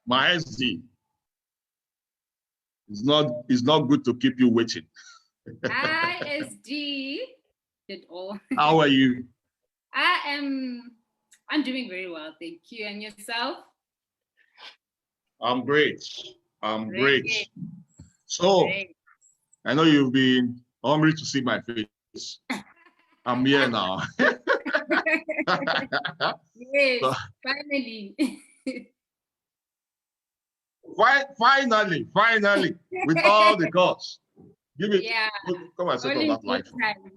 My SD, it's not good to keep you waiting. ISD did all. How are you? I'm doing very well, thank you. And yourself? I'm great. I'm great. Great. So Great. I know you've been hungry to see my face. I'm here now. Yes, So, finally. finally, with all the gods. Give it. Yeah, Come and set all up in that good light for me. time.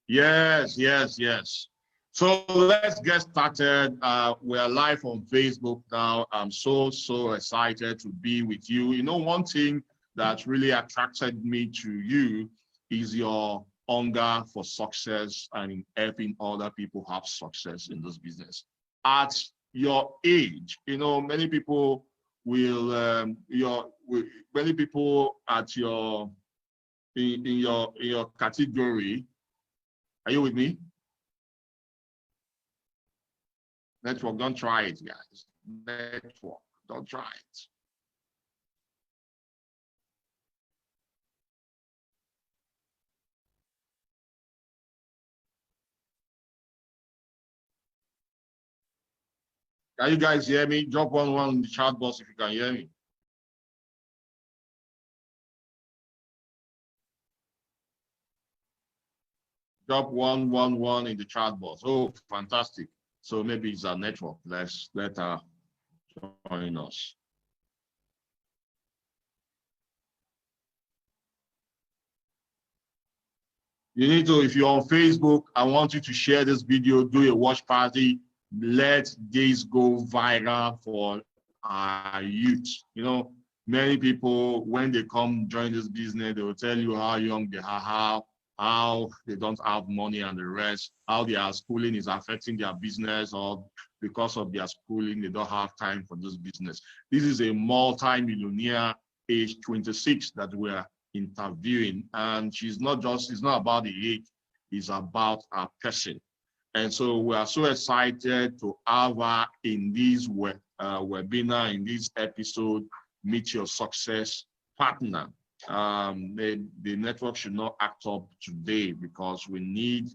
Yes, yes, yes. So let's get started. We're live on Facebook now. I'm so excited to be with you. You know, one thing that really attracted me to you is your hunger for success and in helping other people have success in this business. At your age, you know, many people will, many people at your, in your category. Are you with me? Network, don't try it, guys. Network, don't try it. Can you guys hear me? Drop one in the chat box if you can hear me. Drop one in the chat box. Oh, fantastic. So maybe it's our network. Let her join us. You need to, if you're on Facebook, I want you to share this video, do a watch party. Let this go viral for our youth. You know, many people, when they come join this business, they will tell you how young they are, how they don't have money and the rest, how their schooling is affecting their business, or because of their schooling, they don't have time for this business. This is a multi-millionaire, age 26, that we're interviewing, and she's not just, it's not about the age, it's about our person. And so we are so excited to have her in this webinar, in this episode, Meet Your Success Partner. The network should not act up today because we need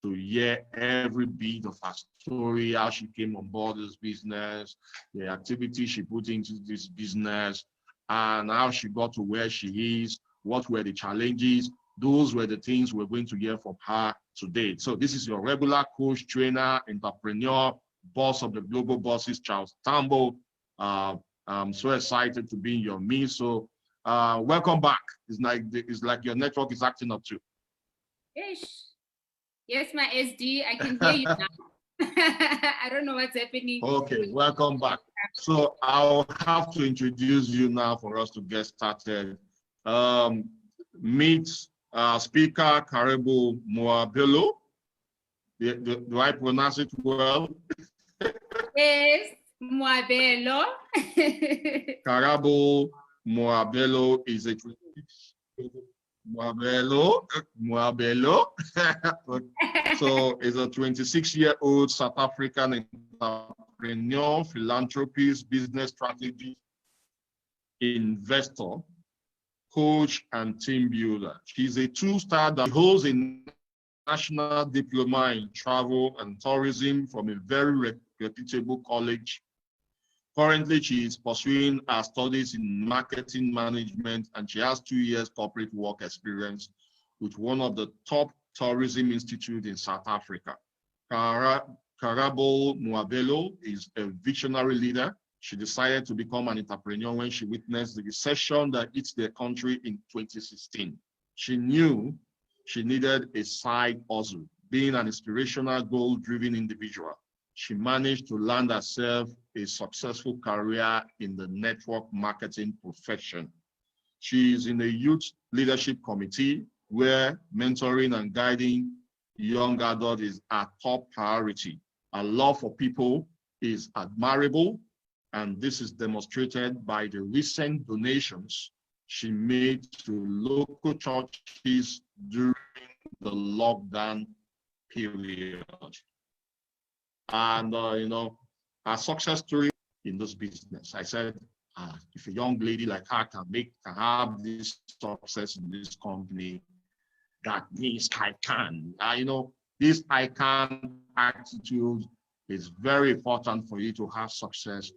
to hear every bit of her story, how she came on board this business, the activity she put into this business, and how she got to where she is, what were the challenges. Those were the things we're going to hear from her today. So this is your regular coach, trainer, entrepreneur, boss of the Global Bosses, Charles Tambo. I'm so excited to be in your midst. So welcome back. It's like your network is acting up too. Ish. Yes, my SD, I can hear you now. I don't know what's happening. Okay, welcome back. So I'll have to introduce you now for us to get started. Meet Speaker Karabo Moabelo. Do I pronounce it well? Yes, Moabelo. Karabo Moabelo is a Moabelo. So is a 26-year-old South African entrepreneur, philanthropist, business strategist, investor, coach, and team builder. She's a two-star that holds a national diploma in travel and tourism from a very reputable college. Currently, she is pursuing her studies in marketing management, and she has 2 years corporate work experience with one of the top tourism institutes in South Africa. Karabo Moabelo is a visionary leader. She decided to become an entrepreneur when she witnessed the recession that hit the country in 2016. She knew she needed a side hustle. Being an inspirational, goal-driven individual, she managed to land herself a successful career in the network marketing profession. She is in the youth leadership committee where mentoring and guiding young adults is a top priority. Her love for people is admirable, and this is demonstrated by the recent donations she made to local churches during the lockdown period. And, you know, her success story in this business. I said, if a young lady like her can have this success in this company, that means I can. This I can attitude is very important for you to have success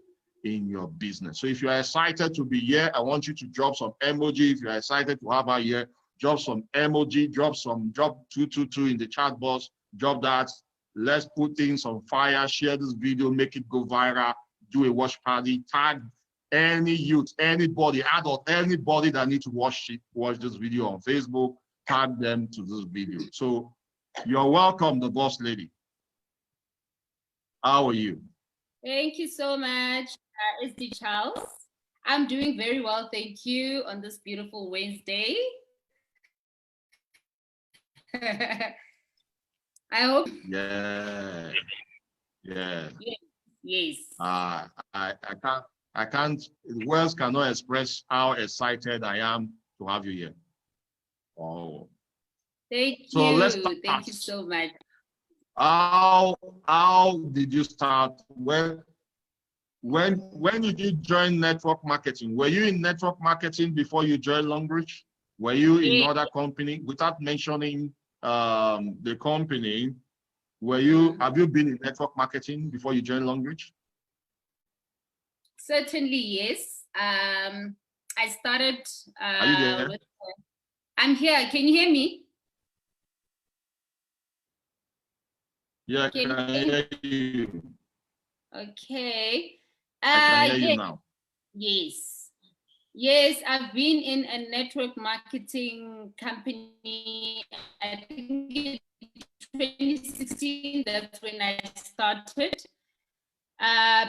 in your business. So if you are excited to be here, I want you to drop some emoji. If you are excited to have her here, drop some emoji, drop 222 in the chat box, drop that. Let's put things on fire, share this video, make it go viral, do a watch party, tag any youth, anybody, adult, anybody that needs to watch this video on Facebook, tag them to this video. So you're welcome, the boss lady. How are you? Thank you so much, SD Charles. I'm doing very well, thank you, on this beautiful Wednesday. I hope. Yeah. Yes. I can't. Words cannot express how excited I am to have you here. Oh. Thank you. So let's start. Thank you so much. How did you start? When did you join network marketing? Were you in network marketing before you joined Longbridge? Were you in other company? Without mentioning the company, have you been in network marketing before you joined Longbridge? Certainly, yes. I started. Are you there? I'm here. Can you hear me? Yeah, I can hear you. Okay. I can hear you now. Yes. Yes, I've been in a network marketing company. I think in 2016, that's when I started.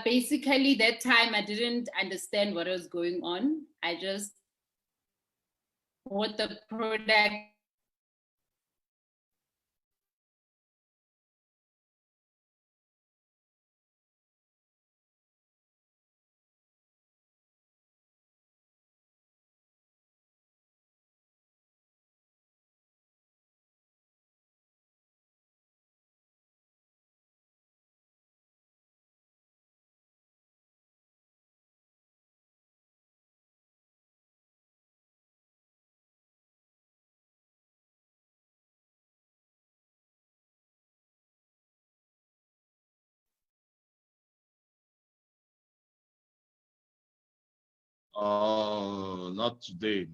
Basically, that time I didn't understand what was going on. I just bought the product. Oh, not today.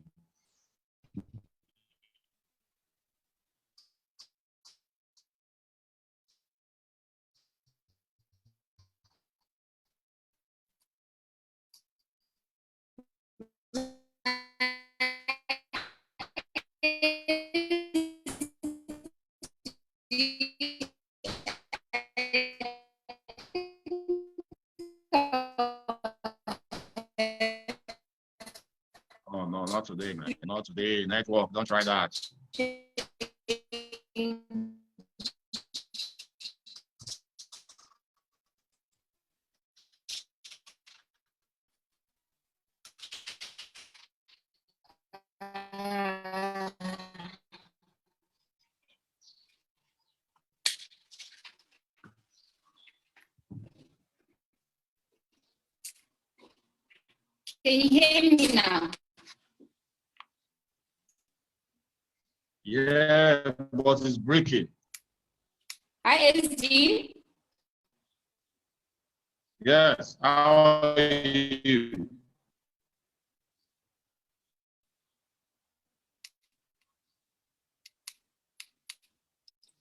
Oh, no, not today, man. Not today. Network, don't try that. Can you hear me now? Yeah, but it's breaking. Hi, SD. Yes, how are you?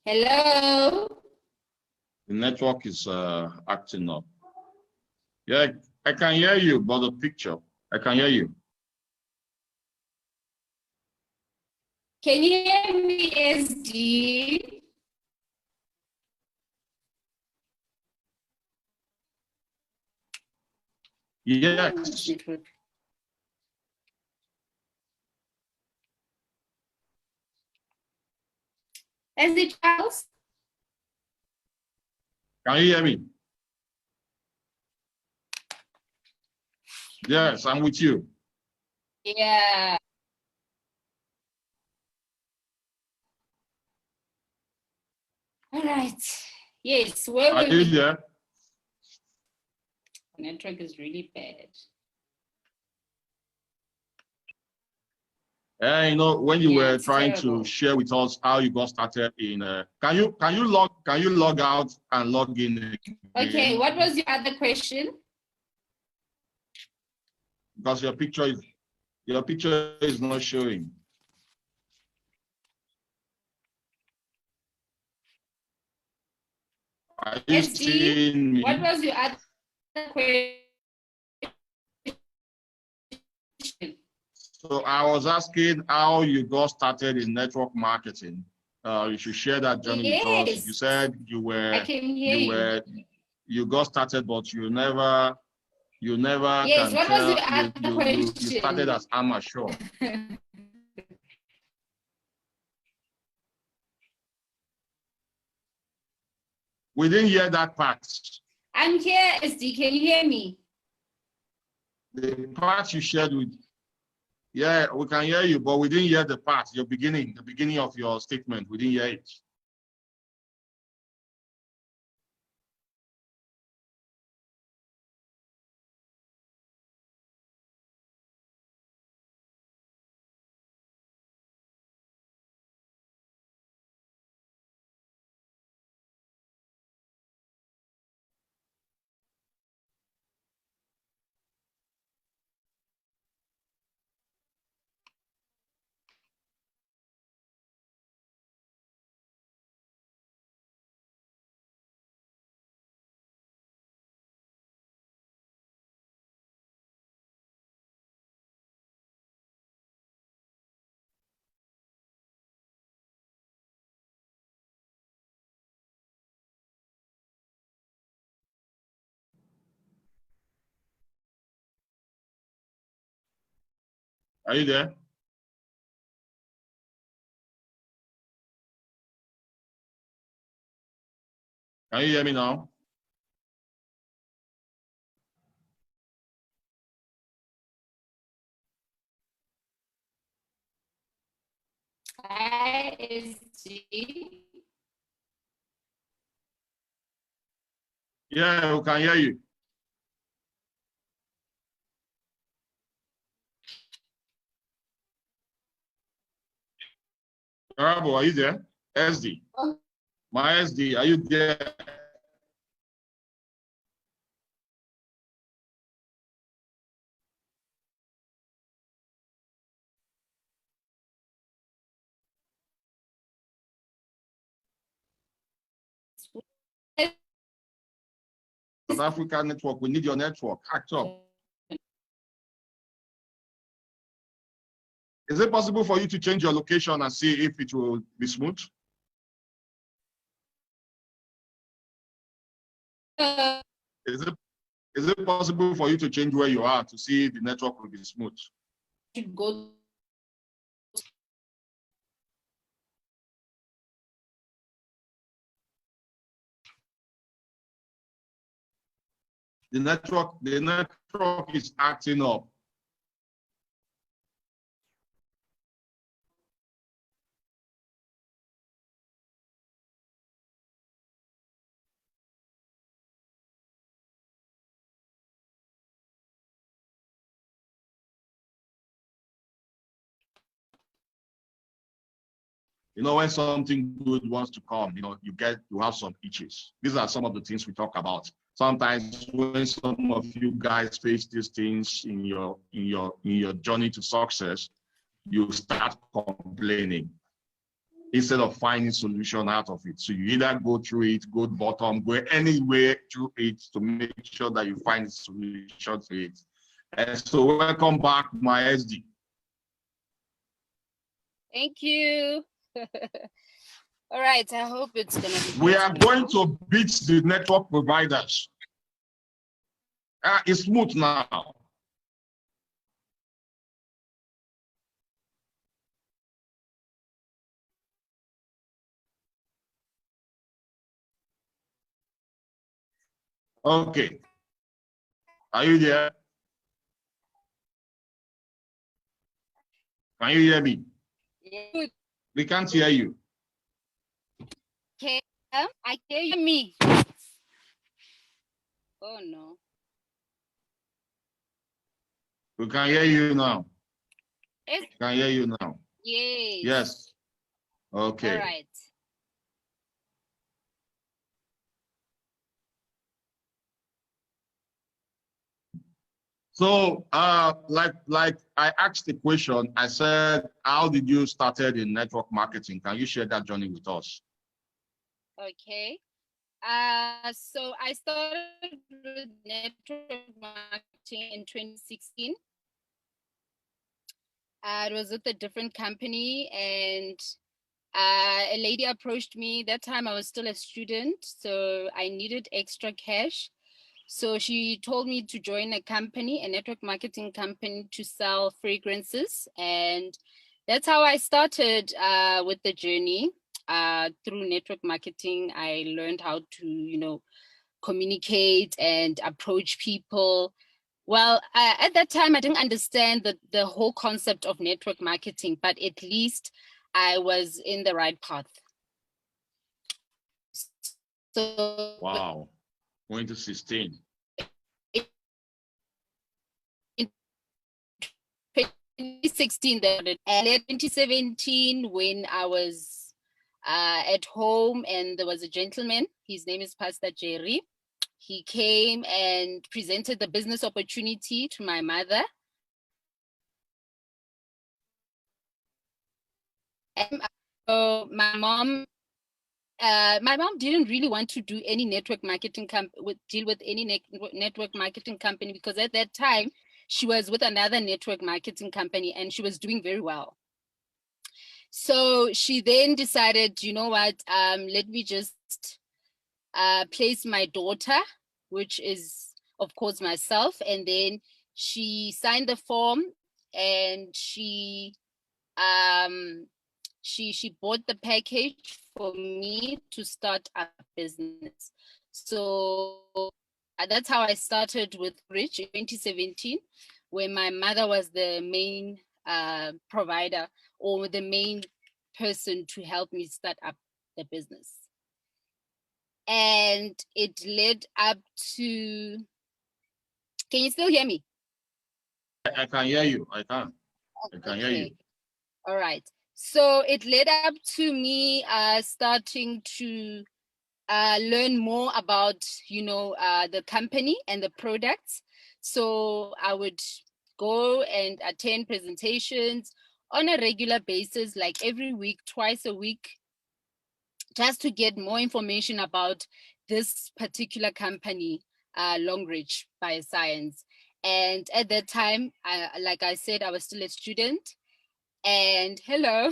Hello. The network is acting up. Yeah, I can hear you, but the picture, I can hear you. Can you hear me, SD? Yes. SD Charles? Can you hear me? Yes, I'm with you. Yeah. All right. Yes. Where Are were you we? there? Network is really bad. You know, when you were trying terrible. to share with us how you got started in, can you log out and log in again? Okay, what was your other question? Because your picture is not showing. Are you seeing me? What was your other question? So I was asking how you got started in network marketing. You should share that journey with us. You said you got started, but you never Yes, can what tell. was your other question? You started as amateur. We didn't hear that part. I'm here, SD. Can you hear me? The part you shared with, yeah, we can hear you, but we didn't hear the part, the beginning of your statement. We didn't hear it. Are you there? Can you hear me now? Hi, SD. Yeah, we can hear you. Karabo, are you there? SD. My SD, are you there? South Africa network, we need your network. Act up. Is it possible for you to change your location and see if it will be smooth? Is it possible for you to change where you are to see if the network will be smooth? Go. The network is acting up. You know, when something good wants to come, you know, you have some itches. These are some of the things we talk about. Sometimes when some of you guys face these things in your journey to success, you start complaining instead of finding solution out of it. So you either go through it, go bottom, go anywhere through it to make sure that you find a solution to it. And so welcome back, my SD. Thank you. All right, I hope it's gonna be. We are going to beat the network providers. It's smooth now. Okay. Are you there? Can you hear me? Yeah. We can't hear you. Okay, I hear me. Oh no. We can hear you now. Yes. Can hear you now. Yes. Yes. Okay. All right. So, like I asked the question, I said, how did you started in network marketing? Can you share that journey with us? Okay. So I started with network marketing in 2016. It was with a different company, and a lady approached me. That time I was still a student, so I needed extra cash. So she told me to join a company, a network marketing company, to sell fragrances. And that's how I started with the journey. Through network marketing, I learned how to, communicate and approach people. Well, at that time, I didn't understand the whole concept of network marketing, but at least I was in the right path. So wow, going to 16. In 2016, and in 2017, when I was at home, and there was a gentleman, his name is Pastor Jerry. He came and presented the business opportunity to my mother. And so my mom didn't really want to do any network marketing deal with any network marketing company, because at that time she was with another network marketing company and she was doing very well. So she then decided, you know what, let me just place my daughter, which is of course myself, and then she signed the form, and she bought the package for me to start a business. So that's how I started with Rich in 2017, where my mother was the main provider, or the main person to help me start up the business. And it led up to, can you still hear me? I can hear you. I can hear you. All right. So it led up to me starting to learn more about, the company and the products. So I would go and attend presentations on a regular basis, like every week, twice a week, just to get more information about this particular company, Longreach Bioscience. And at that time, like I said, I was still a student. And hello.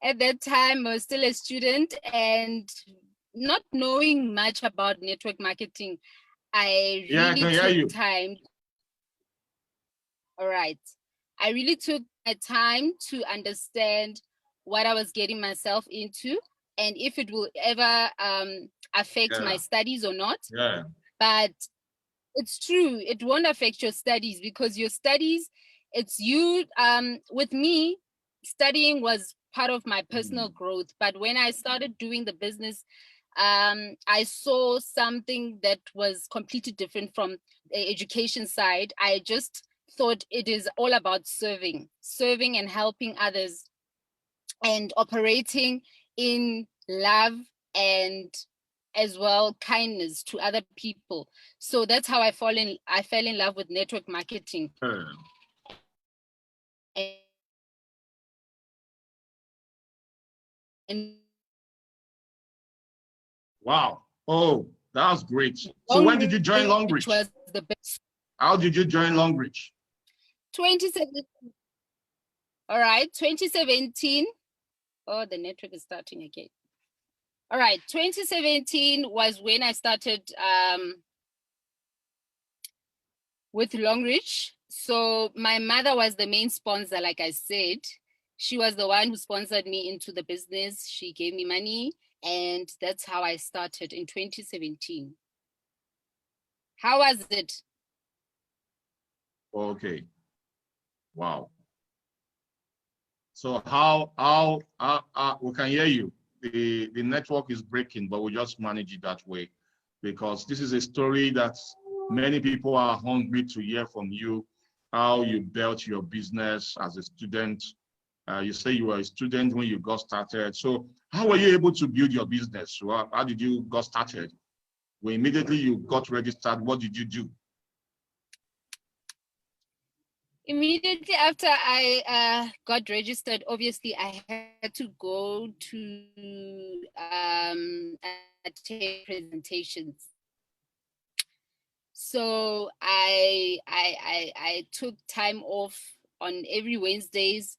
At that time, I was still a student and not knowing much about network marketing. I really took time. All right. I really took my time to understand what I was getting myself into, and if it will ever affect my studies or not. Yeah. But it's true, it won't affect your studies, because your studies, it's you. With me, studying was part of my personal growth. But when I started doing the business, I saw something that was completely different from the education side. I just thought it is all about serving and helping others, and operating in love, and as well kindness to other people. So that's how I fell in love with network marketing. And wow. Oh, that was great. So when did you join Longreach? Was the best. How did you join Longreach? 2017. All right, 2017. Oh, the network is starting again. All right, 2017 was when I started with Longreach. So my mother was the main sponsor, like I said. She was the one who sponsored me into the business. She gave me money, and that's how I started in 2017. How was it? Okay. Wow. So how we can hear you. The network is breaking, but we just manage it that way, because this is a story that Many people are hungry to hear from you how you built your business as a student. You say you were a student when you got started. So how were you able to build your business? How did you got started? When immediately you got registered, what did you do? Immediately after I got registered, obviously I had to go to attend presentations. So I took time off on every Wednesdays,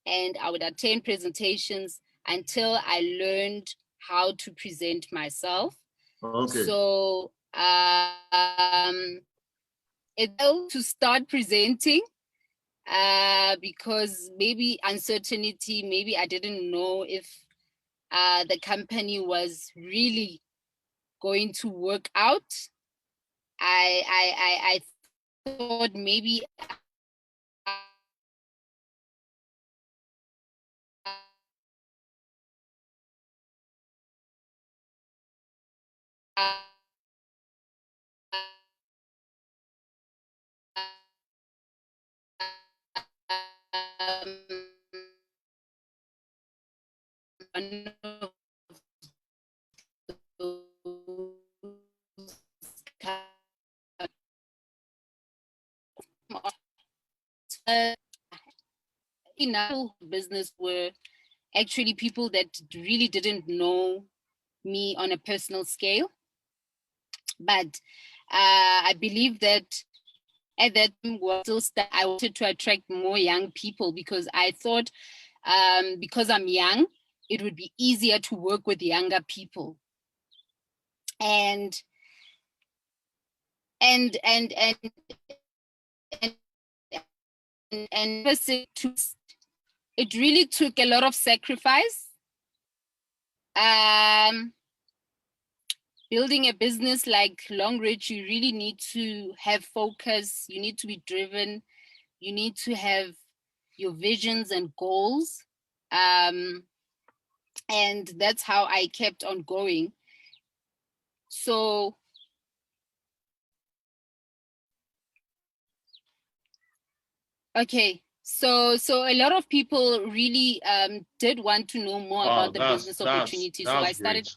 and I would attend presentations until I learned how to present myself. Okay. So it's to start presenting because maybe uncertainty, maybe I didn't know if the company was really going to work out. I thought maybe enough business were actually people that really didn't know me on a personal scale. But I believe that at that time I wanted to attract more young people because I thought because I'm young, it would be easier to work with younger people. And it really took a lot of sacrifice. Building a business like Longridge, you really need to have focus. You need to be driven. You need to have your visions and goals. And that's how I kept on going. So okay, so a lot of people really did want to know more about the business opportunity. So I started great.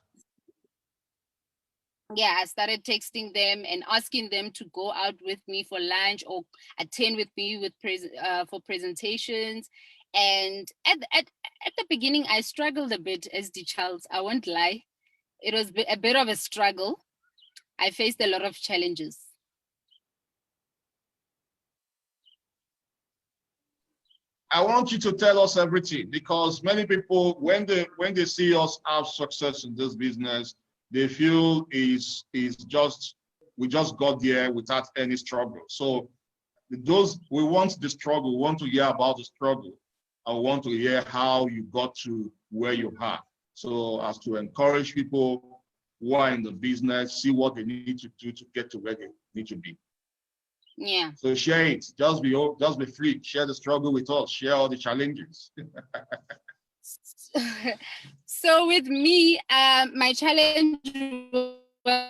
Yeah, I started texting them and asking them to go out with me for lunch or attend with me with for presentations. And at the beginning, I struggled a bit as the child. I won't lie. It was a bit of a struggle. I faced a lot of challenges. I want you to tell us everything, because many people, when they see us have success in this business, they feel we just got there without any struggle. So we want the struggle, we want to hear about the struggle. I want to hear how you got to where you are. So as to encourage people who are in the business, see what they need to do to get to where they need to be. Yeah. So share it. Just be free. Share the struggle with us. Share all the challenges. So with me, my challenge was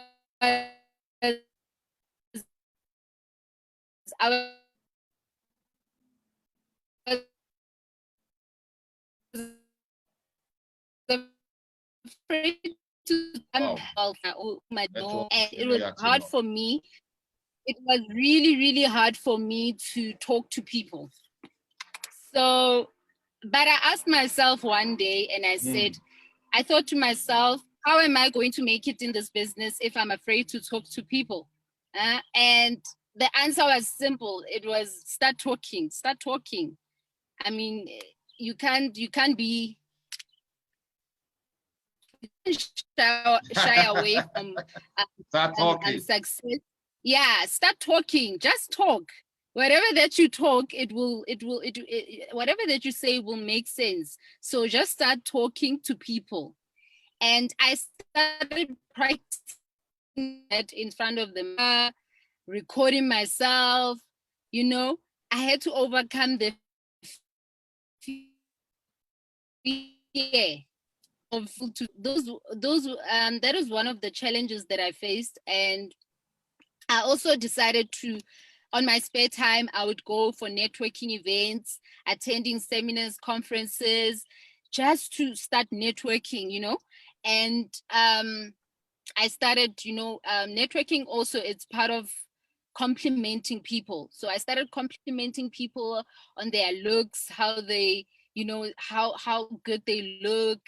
I was afraid to help my door, and it was hard for me. It was really, really hard for me to talk to people. So, but I asked myself one day, and I said, I thought to myself, how am I going to make it in this business if I'm afraid to talk to people? And the answer was simple. It was start talking. I mean, you can't be shy away from Start talking. Success. Yeah, start talking. Just talk. Whatever that you talk, whatever that you say will make sense. So just start talking to people. And I started practicing that in front of the mirror, recording myself. You know, I had to overcome the fear of those that is one of the challenges that I faced. And I also decided to, on my spare time, I would go for networking events, attending seminars, conferences, just to start networking, and I started, networking also, it's part of complimenting people. So I started complimenting people on their looks, how they, how good they look,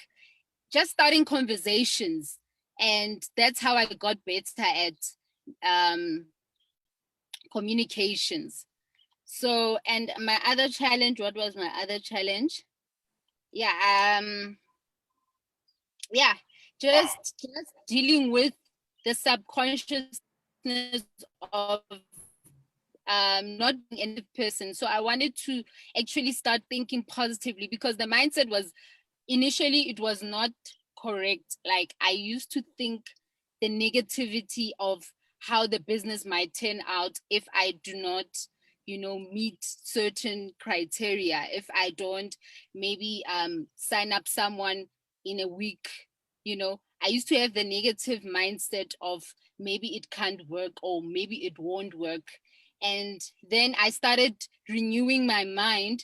just starting conversations. And that's how I got better at communications. So, and my other challenge, what was my other challenge? Yeah, yeah, just dealing with the subconsciousness of not being any person. So I wanted to actually start thinking positively, because the mindset was, initially it was not correct. Like, I used to think the negativity of how the business might turn out if I do not, meet certain criteria, if I don't maybe sign up someone in a week. I used to have the negative mindset of maybe it can't work, or maybe it won't work. And then I started renewing my mind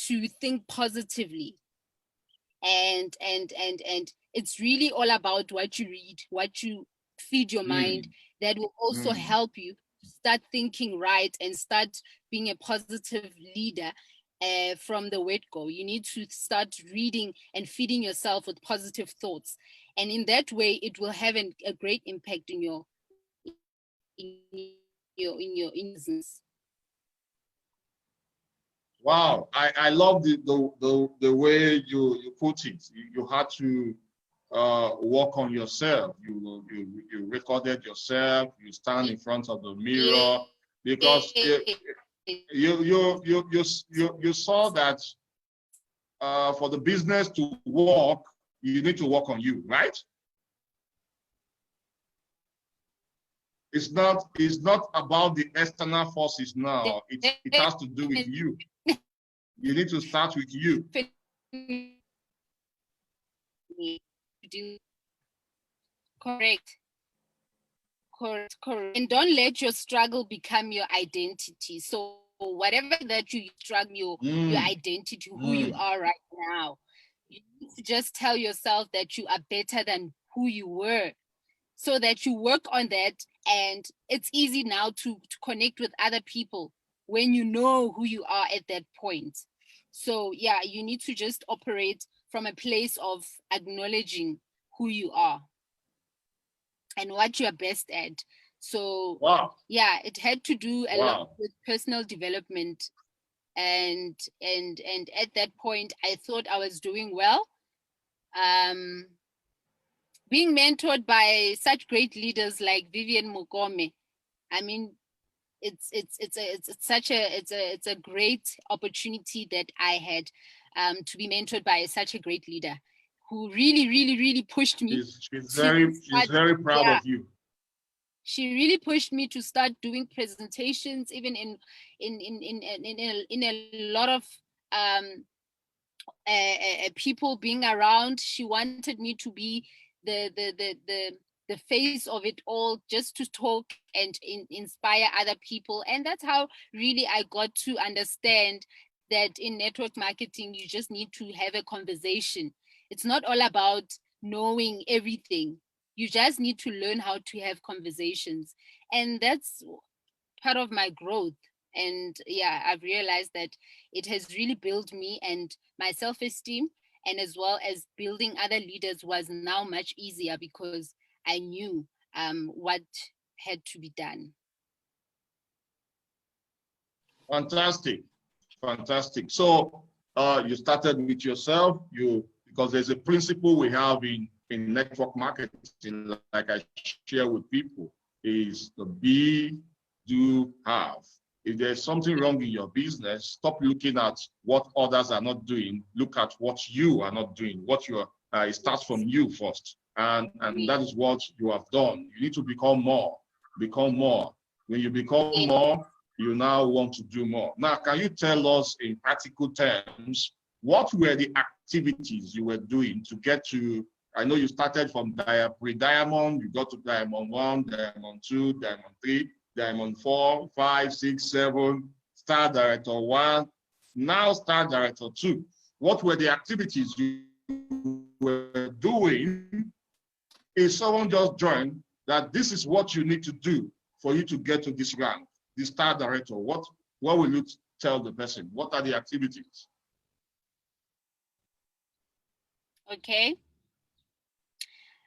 to think positively. And it's really all about what you read, what you feed your mind, that will also help you start thinking right and start being a positive leader. From the word go, you need to start reading and feeding yourself with positive thoughts, and in that way it will have a great impact in your business. Wow, I love the way you put it. You had to work on yourself. You recorded yourself. You stand in front of the mirror, because you saw that for the business to work, you need to work on you, right? It's not about the external forces now. It has to do with you. You need to start with you. Correct. And don't let your struggle become your identity. So whatever that you struggle, your identity, who you are right now, you need to just tell yourself that you are better than who you were, so that you work on that. And it's easy now to connect with other people when you know who you are at that point. So yeah, you need to just operate from a place of acknowledging who you are and what you're best at. So wow. Yeah, it had to do a lot with personal development. And at that point, I thought I was doing well. Being mentored by such great leaders like Vivian Mugome, I mean, it's a great opportunity that I had to be mentored by such a great leader who really pushed me. She's very proud of you. She really pushed me to start doing presentations, even in a lot of people being around. She wanted me to be the face of it all, just to talk and inspire other people. And that's how really I got to understand that in network marketing, you just need to have a conversation. It's not all about knowing everything. You just need to learn how to have conversations. And that's part of my growth. And yeah, I've realized that it has really built me and my self-esteem, and as well as building other leaders was now much easier because I knew what had to be done. Fantastic. So you started with yourself, because there's a principle we have in network marketing, like I share with people, is the be, do, have. If there's something wrong in your business, stop looking at what others are not doing. Look at what you are not doing. It starts from you first. And that is what you have done. You need to become more. When you become more, you now want to do more. Now, can you tell us in practical terms, what were the activities you were doing to get to, I know you started from pre-diamond, you got to diamond 1, diamond 2, diamond 3, Diamond 4, 5, 6, 7, Star Director 1, now Star Director 2. What were the activities you were doing? If someone just joined, that this is what you need to do for you to get to this rank, the Star Director, what will you tell the person? What are the activities? Okay.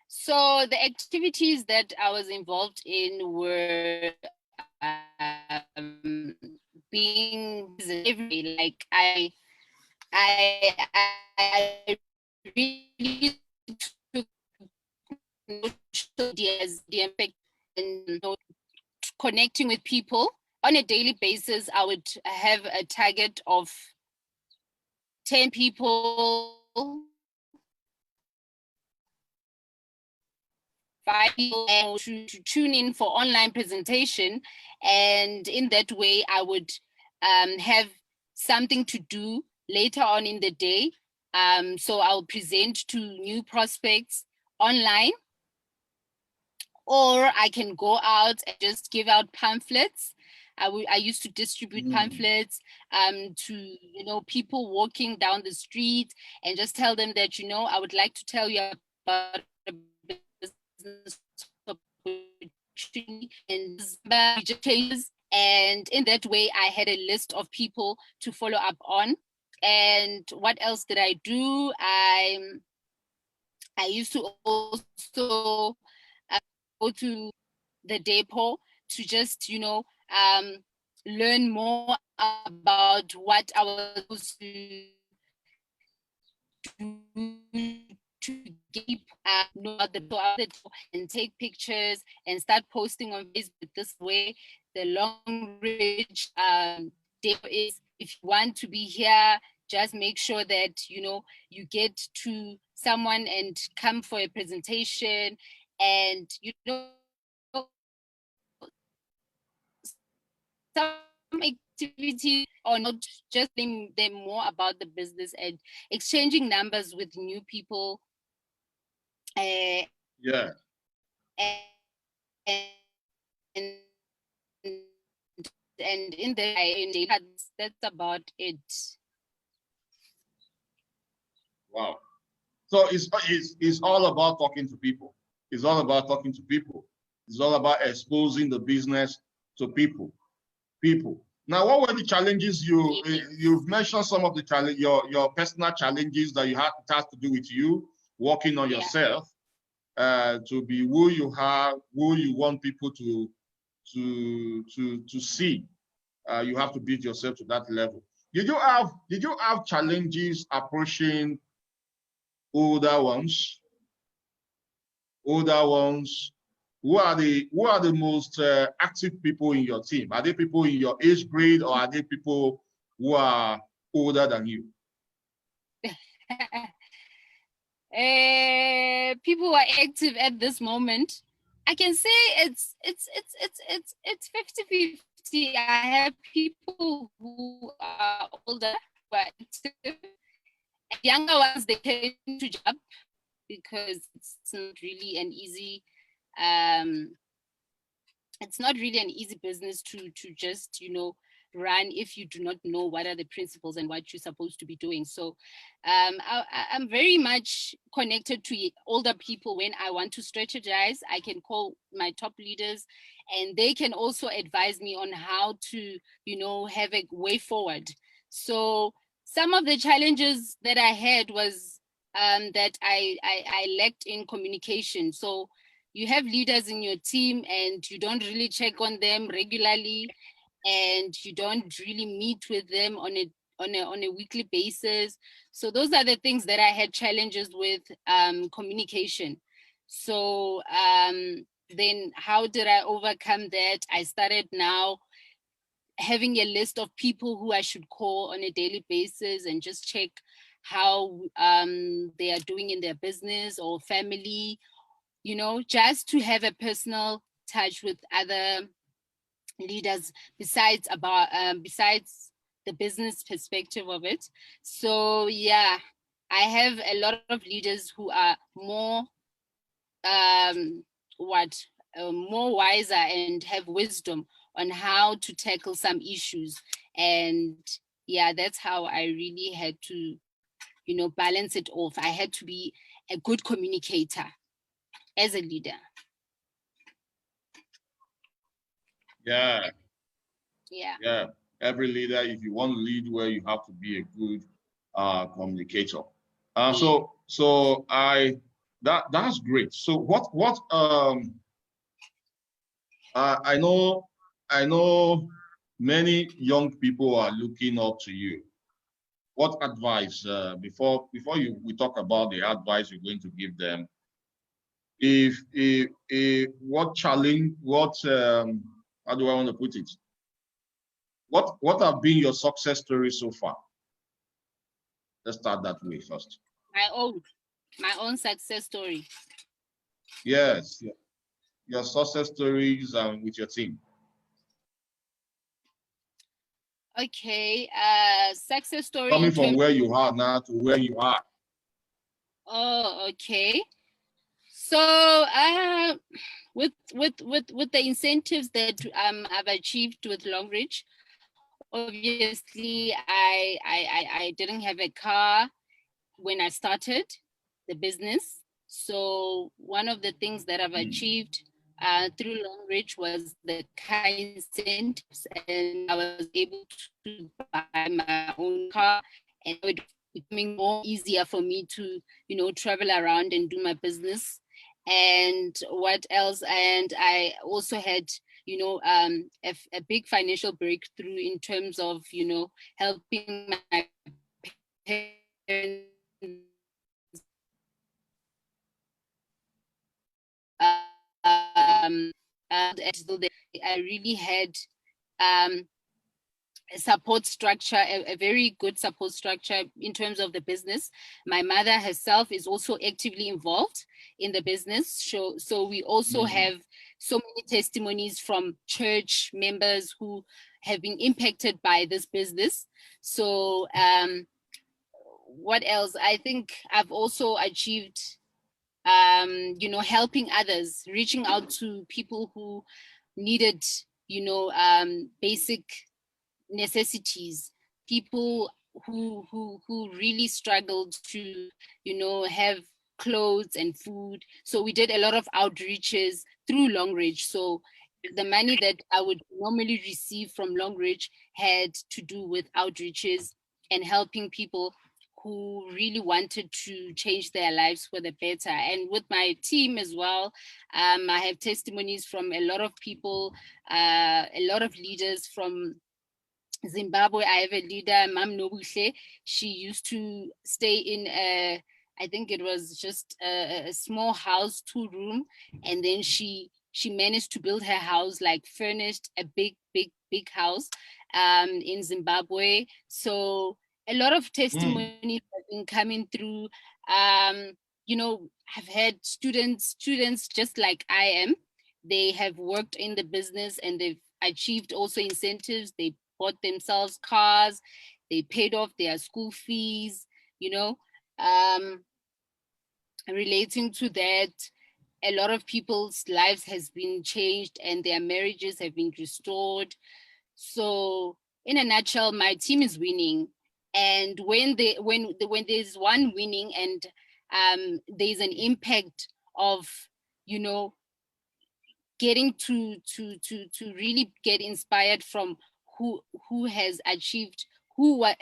So the activities that I was involved in were being every like I really took ideas, the impact, and connecting with people on a daily basis. I would have a target of 10 people, 5 people to tune in for online presentation, and in that way I would have something to do later on in the day. So I'll present to new prospects online, or I can go out and just give out pamphlets. I used to distribute pamphlets to people walking down the street, and just tell them that I would like to tell you about a business opportunity and changes. And in that way, I had a list of people to follow up on. And what else did I do? I used to also go to the depot to just learn more about what I was to do to keep know about the and take pictures and start posting on Facebook. This way, the long range depot is, if you want to be here, just make sure that you get to someone and come for a presentation, and some activities or not, just them more about the business and exchanging numbers with new people. Yeah. And in the that's about it. Wow. So it's all about talking to people. It's all about talking to people. It's all about exposing the business to people. Now, what were the challenges you've mentioned? Some of the challenge, your personal challenges that you had, it has to do with you working on yourself to be who you are, who you want people to see. You have to build yourself to that level. Did you have challenges approaching older ones? Who are the most active people in your team? Are they people in your age grade, or are they people who are older than you? People who are active at this moment, I can say it's 50-50. I have people who are older but active. Younger ones, they tend to jump because it's not really an easy business to just run if you do not know what are the principles and what you're supposed to be doing. So I'm very much connected to older people. When I want to strategize, I can call my top leaders, and they can also advise me on how to have a way forward. So some of the challenges that I had was that I lacked in communication. So you have leaders in your team and you don't really check on them regularly, and you don't really meet with them on a weekly basis. So those are the things that I had challenges with, communication. So then how did I overcome that? I started now having a list of people who I should call on a daily basis and just check how they are doing in their business or family, just to have a personal touch with other leaders besides the business perspective of it. So yeah, I have a lot of leaders who are more more wiser and have wisdom on how to tackle some issues. And yeah, that's how I really had to, balance it off. I had to be a good communicator as a leader. Yeah. Yeah. Yeah. Every leader, if you want to lead well, you have to be a good communicator. So that's great. So what I know many young people are looking up to you. What advice before we talk about the advice you're going to give them? If what challenge, how do I want to put it? What have been your success stories so far? Let's start that way first. My own success story. Yes, your success stories with your team. Okay, success story Coming from where you are now to where you are. Oh, okay. So, with the incentives that I've achieved with Longreach, obviously I didn't have a car when I started the business. So one of the things that I've achieved through Longreach was the car incentives, and I was able to buy my own car, and it was becoming more easier for me to, travel around and do my business. And what else? And I also had, a big financial breakthrough in terms of, helping my parents and I really had a support structure, a very good support structure in terms of the business. My mother herself is also actively involved in the business. So we also have so many testimonies from church members who have been impacted by this business. So what else? I think I've also achieved helping others, reaching out to people who needed, basic necessities, people who really struggled to, have clothes and food. So we did a lot of outreaches through Longreach. So the money that I would normally receive from Longreach had to do with outreaches and helping people who really wanted to change their lives for the better. And with my team as well, I have testimonies from a lot of people, a lot of leaders from Zimbabwe. I have a leader, Mam Nobuhle. She used to stay in I think it was just a small house, 2-room, and then she managed to build her house, like furnished a big house in Zimbabwe. So a lot of testimonies have been coming through. I've had students just like I am. They have worked in the business and they've achieved also incentives. They bought themselves cars, they paid off their school fees, relating to that, a lot of people's lives has been changed and their marriages have been restored. So in a nutshell, my team is winning. And when there's one winning and there's an impact of, getting to really get inspired from who has achieved what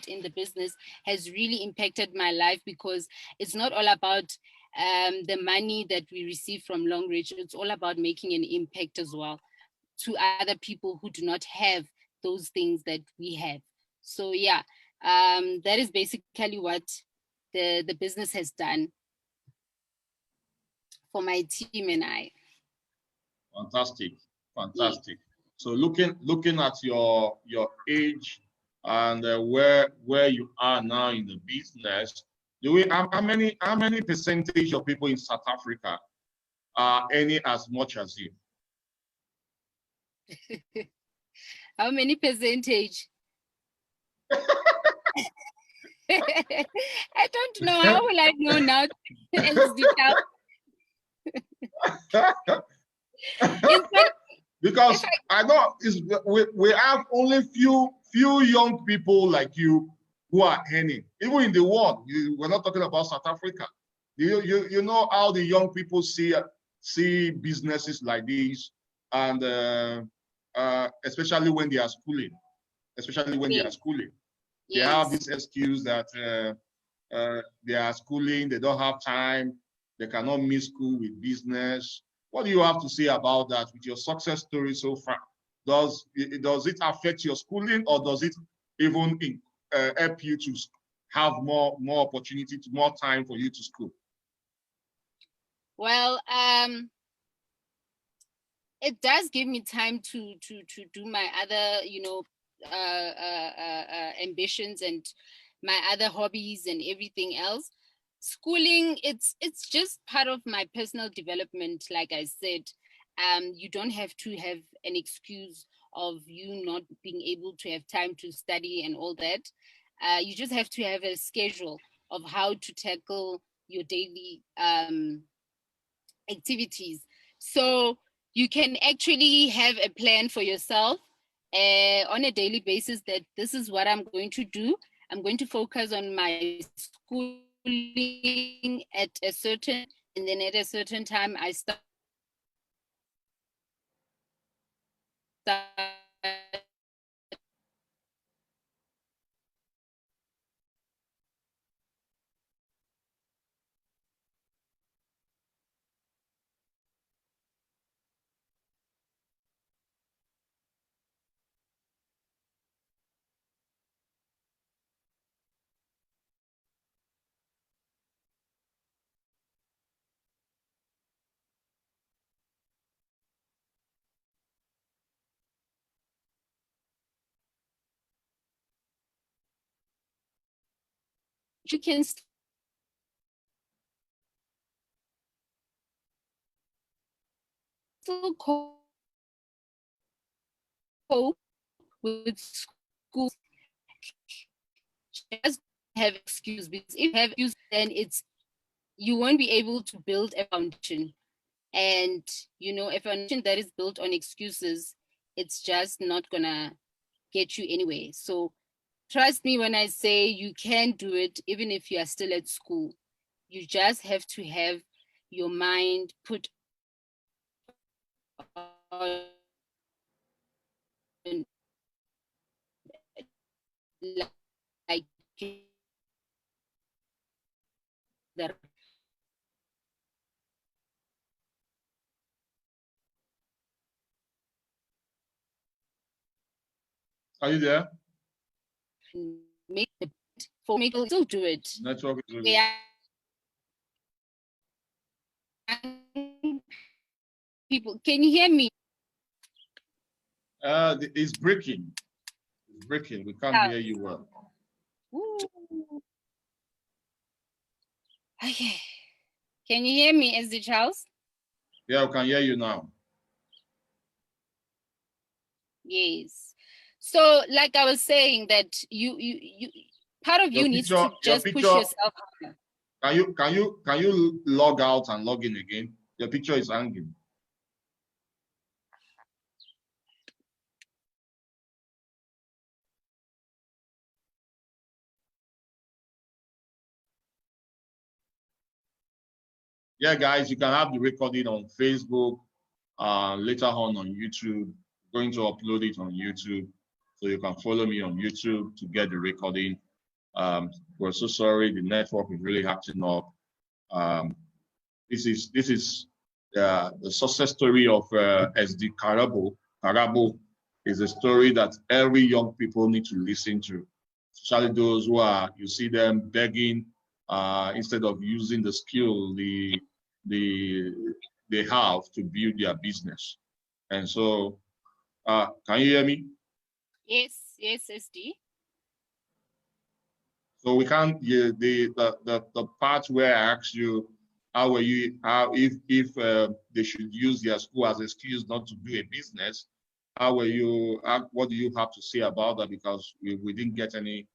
in the business, has really impacted my life, because it's not all about the money that we receive from Longreach. It's all about making an impact as well to other people who do not have those things that we have. So yeah, that is basically what the business has done for my team and I. Fantastic. So looking at your age and where you are now in the business, how many percentage of people in South Africa are earning as much as you? How many percentage? I don't know. How will I know now? Because I know we have only few young people like you who are earning. Even in the world, we're not talking about South Africa. You know how the young people see businesses like these, and especially when they are schooling, they have this excuse that they are schooling, they don't have time, they cannot miss school with business. What do you have to say about that with your success story so far? Does it affect your schooling, or does it even help you to have more opportunity, more time for you to school? Well, it does give me time to do my other, ambitions and my other hobbies and everything else. Schooling, it's just part of my personal development. Like I said, you don't have to have an excuse of you not being able to have time to study and all that. You just have to have a schedule of how to tackle your daily activities. So you can actually have a plan for yourself on a daily basis, that this is what I'm going to do. I'm going to focus on my schooling at a certain, and then at a certain time I start you can still cope with school. Just have excuse, because if you have excuse, then you won't be able to build a foundation. And a foundation that is built on excuses, it's just not gonna get you anywhere. So trust me when I say you can do it even if you are still at school. You just have to have your mind put on like the Are you there? make the for me to still do it. Network is really... Yeah. People, can you hear me? It's breaking. It's breaking. We can't hear you well. Ooh. Okay. Can you hear me, SD Charles? Yeah, we can hear you now. Yes. So, like I was saying, that you part of you needs to just push yourself harder. Can you log out and log in again? Your picture is hanging. Yeah, guys, you can have the recording on Facebook, later on YouTube. I'm going to upload it on YouTube, so you can follow me on YouTube to get the recording. We're so sorry, the network is really acting up. This is the success story of SD Karabo. Karabo is a story that every young people need to listen to, especially those who are, you see them begging instead of using the skill they have to build their business. And so, can you hear me? Yes, SD. So we can't, the part where I asked you how if they should use their school as an excuse not to do a business, what do you have to say about that? Because we didn't get any.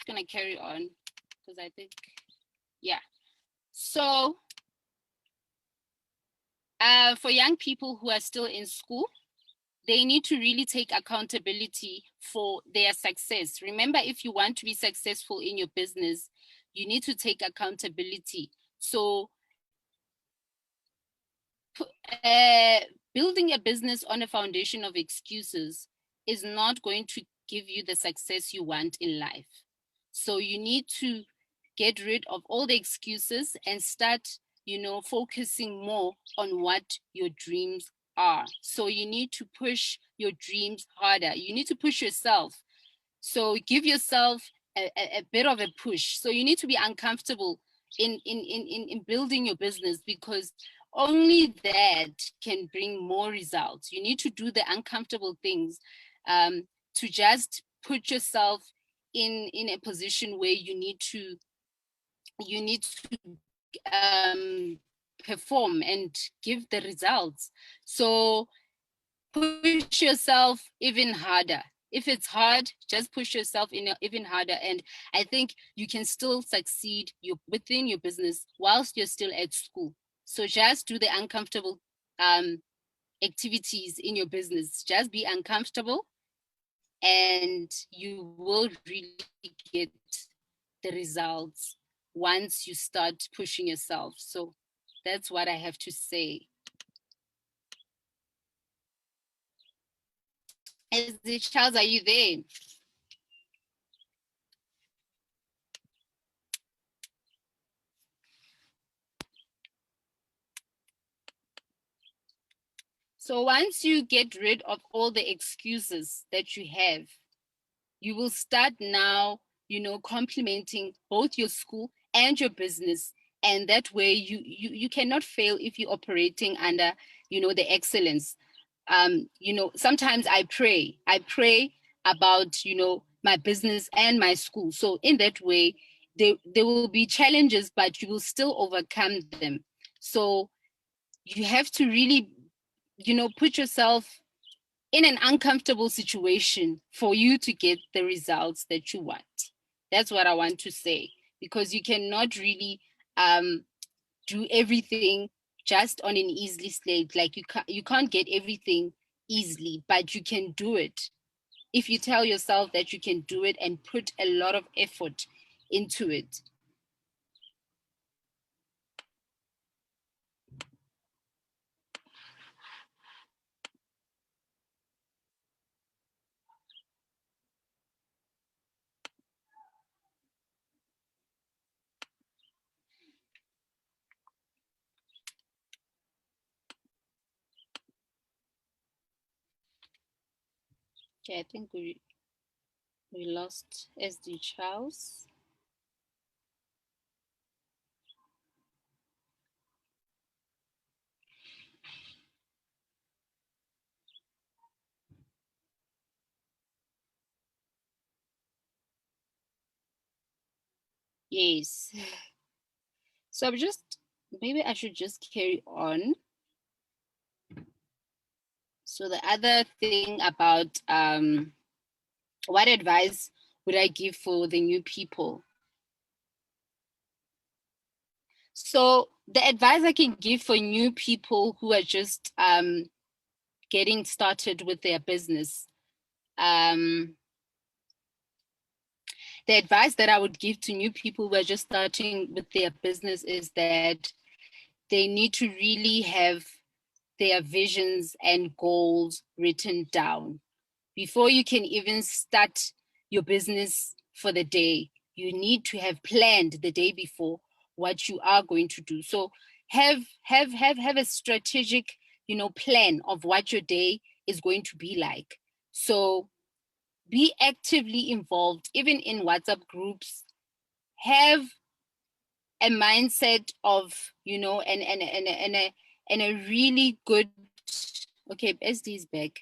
gonna carry on because I think, yeah. So for young people who are still in school, they need to really take accountability for their success. Remember, if you want to be successful in your business, you need to take accountability. So building a business on a foundation of excuses is not going to give you the success you want in life. So you need to get rid of all the excuses and start, focusing more on what your dreams are. So you need to push your dreams harder. You need to push yourself. So give yourself a bit of a push. So you need to be uncomfortable in building your business, because only that can bring more results. You need to do the uncomfortable things to just put yourself in a position where you need to perform and give the results. So push yourself even harder. If it's hard, just push yourself even harder. And I think you can still succeed within your business whilst you're still at school. So just do the uncomfortable activities in your business. Just be uncomfortable and you will really get the results once you start pushing yourself. So that's what I have to say. Charles, are you there? So once you get rid of all the excuses that you have, you will start now, complementing both your school and your business. And that way you cannot fail if you're operating under, the excellence. Sometimes I pray about, my business and my school. So in that way, there will be challenges, but you will still overcome them. So you have to really, put yourself in an uncomfortable situation for you to get the results that you want. That's what I want to say, because you cannot really do everything just on an easy slate. Like you can't get everything easily, but you can do it if you tell yourself that you can do it and put a lot of effort into it. Okay, I think we lost SD Charles. Yes. So maybe I should just carry on. So the other thing about what advice would I give for the new people? So the advice I can give for new people who are just getting started with their business, the advice that I would give to new people who are just starting with their business is that they need to really have their visions and goals written down. Before you can even start your business for the day, you need to have planned the day before what you are going to do. So have a strategic, plan of what your day is going to be like. So be actively involved, even in WhatsApp groups. Have a mindset of, and a really good. Okay, SD is back.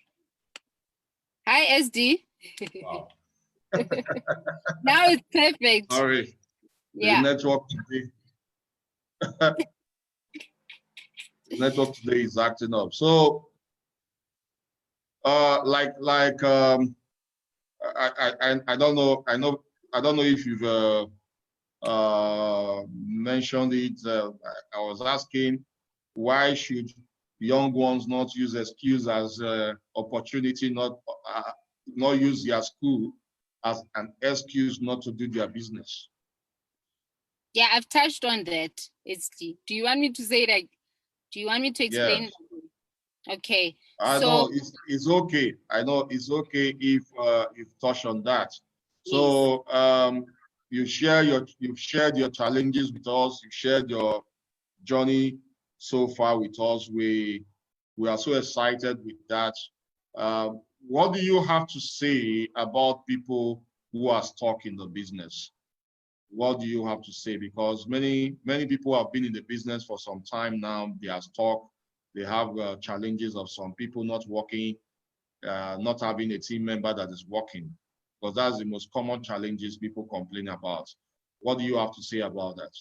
Hi, SD. Wow. Now it's perfect. Sorry. Yeah. The network today. The network today is acting up. So, I don't know. I know I don't know if you've mentioned it. I was asking, why should young ones not use excuse as opportunity, not use their school as an excuse not to do their business? Yeah, I've touched on that. Do you want me to say that? Do you want me to explain? Yes. Okay. I So know it's okay. I know it's okay if you've touched on that. yes. So you've shared your challenges with us. You shared your journey so far with us. We are so excited with that. What do you have to say about people who are stuck in the business? What do you have to say? Because many people have been in the business for some time now. They are stuck. They have challenges of some people not working, not having a team member that is working, because that's the most common challenges people complain about. What do you have to say about that?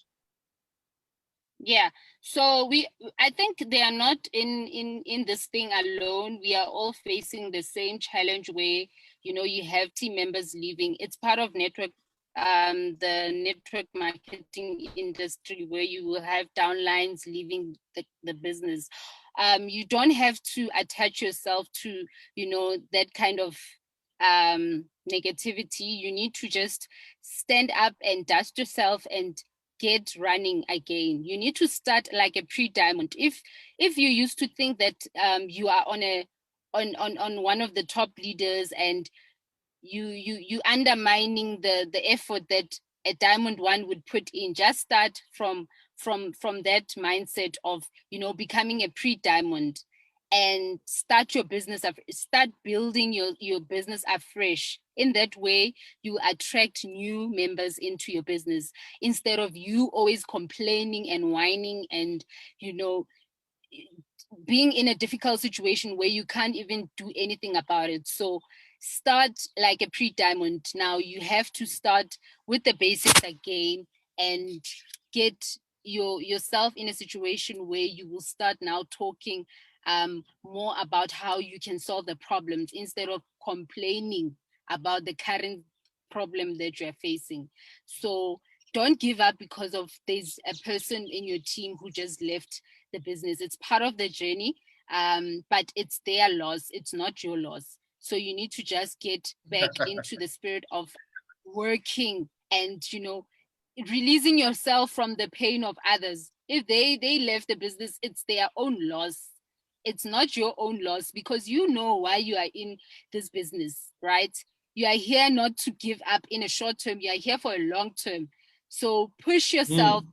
Yeah. So I think they are not in this thing alone. We are all facing the same challenge where, you have team members leaving. It's part of the network marketing industry, where you will have downlines leaving the business. You don't have to attach yourself to, that kind of negativity. You need to just stand up and dust yourself and get running again. You need to start like a pre-diamond. If you used to think that you are on one of the top leaders, and you undermining the effort that a diamond one would put in, just start from that mindset of, becoming a pre-diamond, and start building your business afresh. In that way, you attract new members into your business, instead of you always complaining and whining, and you know being in a difficult situation where you can't even do anything about it. So start like a pre-diamond. Now you have to start with the basics again, and get yourself in a situation where you will start now talking more about how you can solve the problems, instead of complaining about the current problem that you're facing. So don't give up because of there's a person in your team who just left the business. It's part of the journey, but it's their loss. It's not your loss. So you need to just get back into the spirit of working, and releasing yourself from the pain of others. If they left the business, it's their own loss. It's not your own loss, because you know why you are in this business, right? You are here not to give up in a short term. You are here for a long term. So Hmm. push yourself.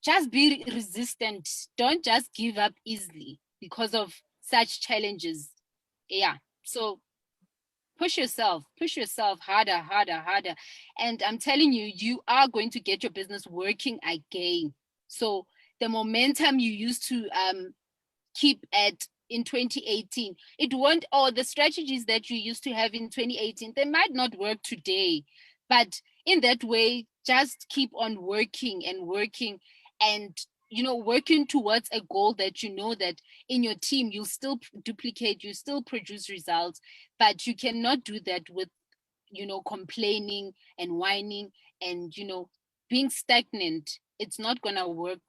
Just be resistant. Don't just give up easily because of such challenges. Yeah. So push yourself harder, harder, harder. And I'm telling you, you are going to get your business working again. So the momentum you used to keep at in 2018, it won't, or the strategies that you used to have in 2018, they might not work today. But in that way, just keep on working and working, and working towards a goal that you know that in your team you still duplicate, you still produce results. But you cannot do that with complaining and whining, and being stagnant. It's not gonna work.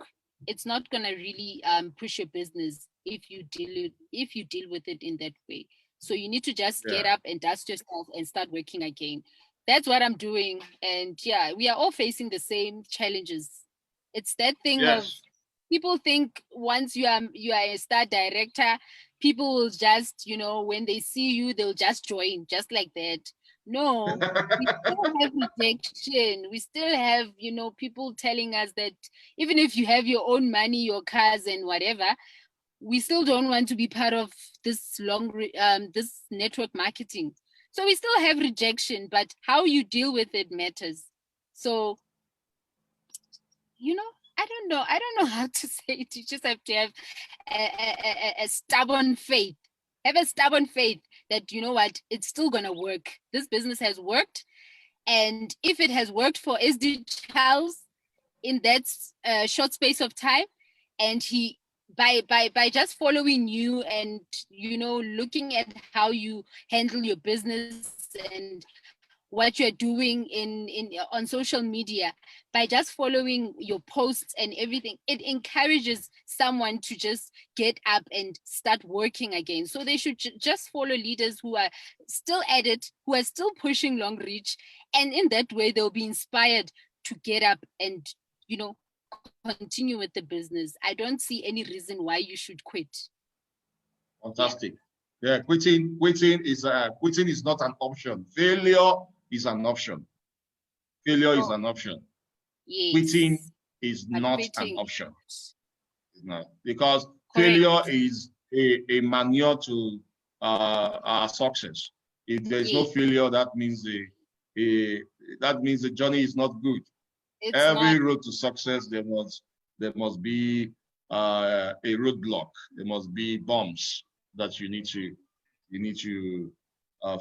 It's not gonna really push your business if you deal with it in that way. So you need to just Yeah. get up and dust yourself and start working again. That's what I'm doing. And yeah, we are all facing the same challenges. It's that thing of, Yes. people think once you are a star director, people will just, when they see you, they'll just join just like that. No, we still have rejection. We still have, people telling us that even if you have your own money, your cars and whatever, we still don't want to be part of this network marketing. So we still have rejection, but how you deal with it matters. So, you know, I don't know how to say it. You just have to have a stubborn faith. Have a stubborn faith that, you know what, it's still gonna work. This business has worked, and if it has worked for SD Charles in that short space of time, and he by just following you, and looking at how you handle your business, and what you're doing on social media, by just following your posts and everything, it encourages someone to just get up and start working again. So they should just follow leaders who are still at it, who are still pushing long reach, and in that way they'll be inspired to get up and, you know, continue with the business. I don't see any reason why you should quit. Fantastic. Yeah, quitting is not an option. Failure is an option. Failure is an option. Yes. Quitting is not an option. It's not, because failure is a manure to our success. If there is no failure, that means the journey is not good. Every road to success, there must be a roadblock. There must be bumps that you need to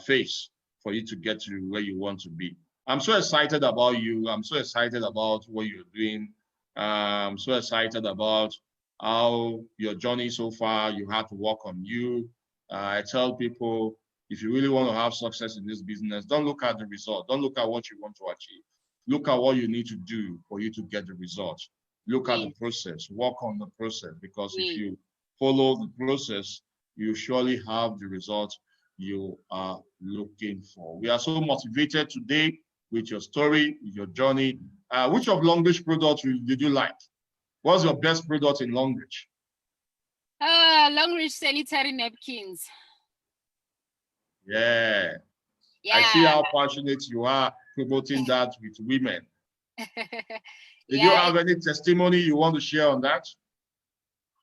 face for you to get to where you want to be. I'm so excited about you. I'm so excited about what you're doing. I'm so excited about how your journey so far. You had to work on you. I tell people, if you really want to have success in this business, don't look at the result. Don't look at what you want to achieve. Look at what you need to do for you to get the result. Look at the process. Work on the process, because if you follow the process, you surely have the result you are looking for. We are so motivated today with your story, with your journey. Which of Longreach products did you like? What's your best product in Longreach? Longreach sanitary napkins. Yeah. I see how passionate you are promoting that with women. Did you have any testimony you want to share on that?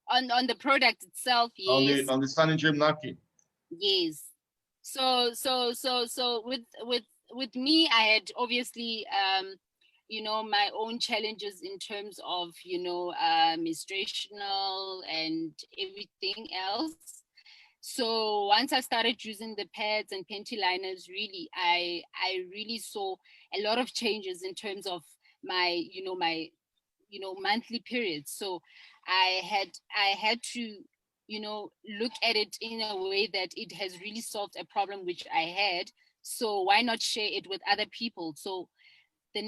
On the product itself, yes. On the sanitary napkin. Yes. So with me, I had obviously you know, my own challenges in terms of, you know, menstruational and everything else. So once I started using the pads and panty liners, really, I really saw a lot of changes in terms of my monthly periods. So I had to, you know, look at it in a way that it has really solved a problem which I had. So why not share it with other people? So the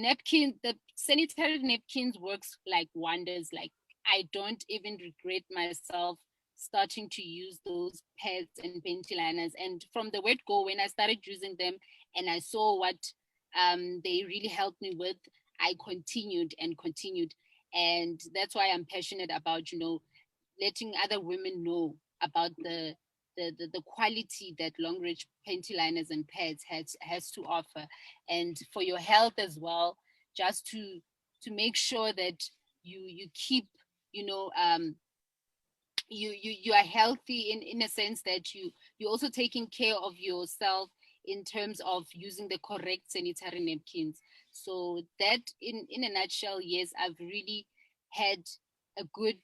sanitary napkins works like wonders. Like, I don't even regret myself starting to use those pads and panty liners. And from the word go, when I started using them and I saw what they really helped me with, I continued and continued. And that's why I'm passionate about, you know, letting other women know about the quality that Longreach panty liners and pads has to offer, and for your health as well, just to make sure that you keep, you know, you are healthy in a sense that you're also taking care of yourself in terms of using the correct sanitary napkins. So that in a nutshell, yes, I've really had a good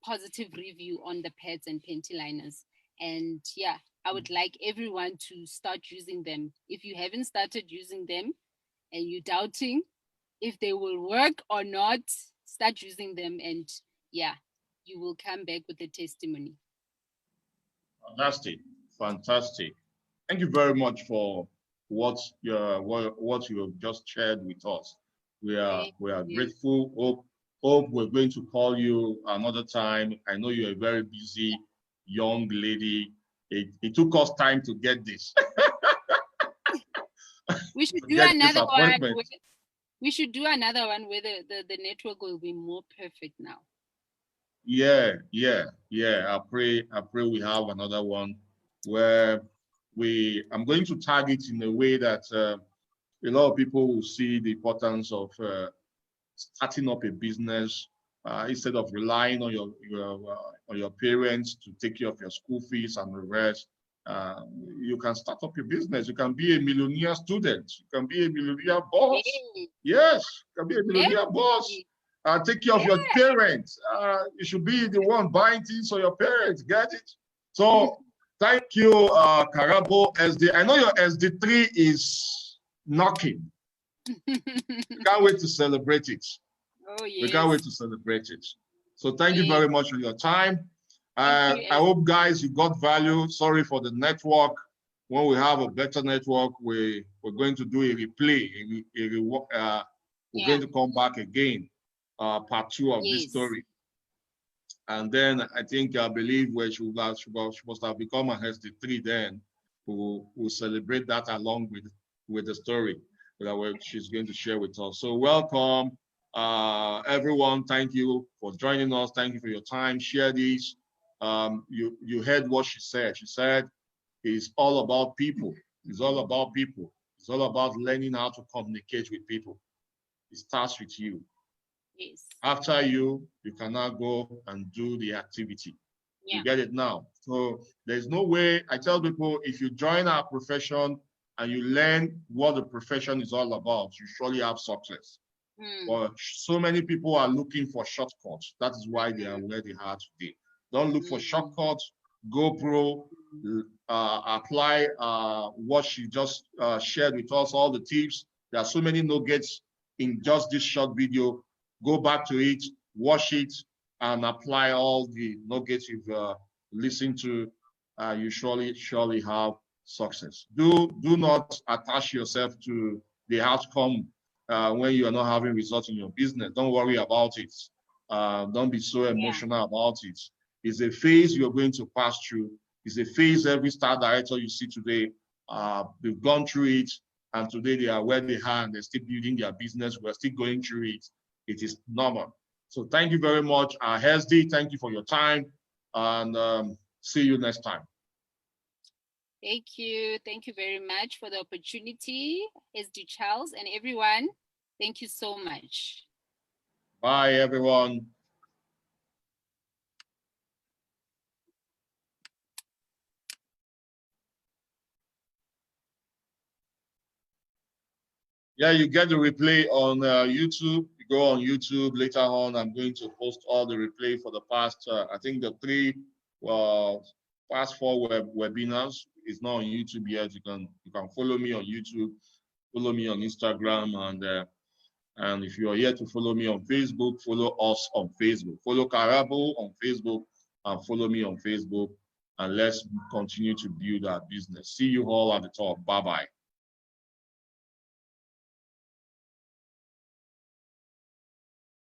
positive review on the pads and panty liners. And yeah, I would like everyone to start using them. If you haven't started using them and you're doubting if they will work or not, start using them, and yeah, you will come back with a testimony. Fantastic. Thank you very much for what you have just shared with us. We are grateful. Hope we're going to call you another time. I know you're a very busy young lady. It took us time to get this. We should do another one. We should do another one where the network will be more perfect now. Yeah. I pray we have another one where I'm going to tag it in a way that a lot of people will see the importance of starting up a business instead of relying on your parents to take care of your school fees and the rest. You can start up your business. You can be a millionaire student. You can be a millionaire boss. Yes, you can be a millionaire boss. Take care of your parents. You should be the one buying things for your parents. Get it? So thank you, Karabo SD. I know your SD3 is knocking. We can't wait to celebrate it. Oh, yes. We can't wait to celebrate it. So thank you very much for your time. I hope, guys, you got value. Sorry for the network. When we have a better network, we're we're going to do a replay. We're going to come back again, part 2 of this story. And then I believe she must have become a SD3 then, who will celebrate that along with the story that she's going to share with us. So welcome, everyone. Thank you for joining us. Thank you for your time. Share this. You heard what she said. She said it's all about people. It's all about people. It's all about learning how to communicate with people. It starts with you. Yes. After you can now go and do the activity. You get it now. So there's no way. I tell people, if you join our profession and you learn what the profession is all about, you surely have success. But so many people are looking for shortcuts. That is why they are where they are today. Don't look for shortcuts. Go pro. Apply what she just shared with us, all the tips. There are so many nuggets in just this short video. Go back to it, watch it, and apply all the nuggets you've listened to. You surely have success. Do not attach yourself to the outcome when you are not having results in your business. Don't worry about it. Don't be so emotional about it. It's a phase you're going to pass through. It's a phase every star director you see today, they've gone through it, and today they are where they are and they're still building their business. We're still going through it. It is normal. So thank you very much, Hesdy. Thank you for your time, and see you next time. Thank you. Thank you very much for the opportunity, SD Charles, and everyone. Thank you so much. Bye, everyone. Yeah, you get the replay on YouTube. You go on YouTube later on. I'm going to post all the replay for the past, I think the past 4 webinars. It's not on YouTube yet. You can follow me on YouTube, follow me on Instagram, and if you are here to follow me on Facebook, follow us on Facebook. Follow Karabo on Facebook and follow me on Facebook, and let's continue to build our business. See you all at the top. Bye-bye.